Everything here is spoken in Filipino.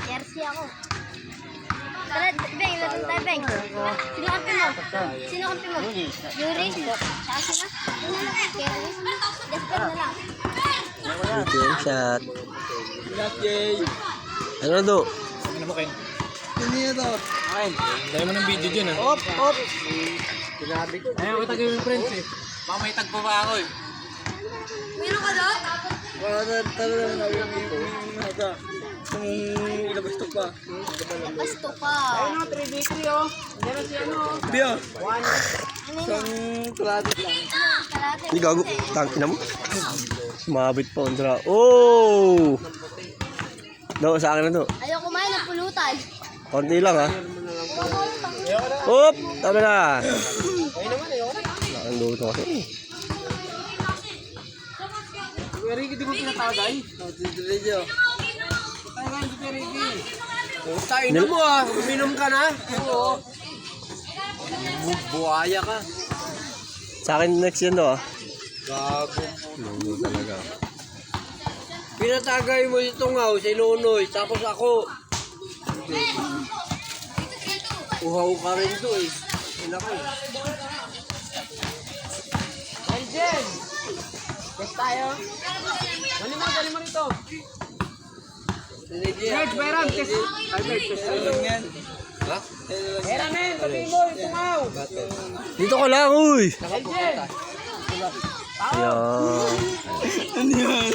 Jersey ako. Tara, Beng, laro tayo, Beng. Sino kampi mo? Sino kampi mo? Yuri? Saka sino? Kerry? Desper na lang. Game shot. Ano do? Ano mo, Ken? Ano yun to? Ken, dahil mo ng video dyan, ha? Op! Sinabi ko. Ayaw ko tagay yung friends, eh. Baka may tagpo pa ako, eh. Meron ka doon? Wala na talaga na yung ilabas to pa. Basto pa. Ano, 3v3, oh. Diyan si ano, oh. Biyo! Ano Isang kalahati lang. Kalate. Hindi gago. Tangin na mo. Sumabit pa ondra. Oh! Do, sa akin na to. Ayaw kumain ng pulutan. Konti lang ha. Op! Tama na. Okay naman, eh, okay. Nakando ito kasi. Kuya Ricky, di mo pinatagay? Video. Tayo kayo si Kuya Ricky. Tain na mo ah. Uminom ka na. Oo. Buhaya ka. Sa akin next yun to ah. Gago. Lulo talaga. Pinatagay mo itong ngaw, si Nonoy, tapos ako. Uhaw ka rin to eh. Ina ko. Eljen! Test tayo. Dali mo rito. George, Beram, test. Ay, test tayo. Ha? Beram, men, tabi mo, tumaw. Dito ka lang uy. Eljen! Yan. Ano yan?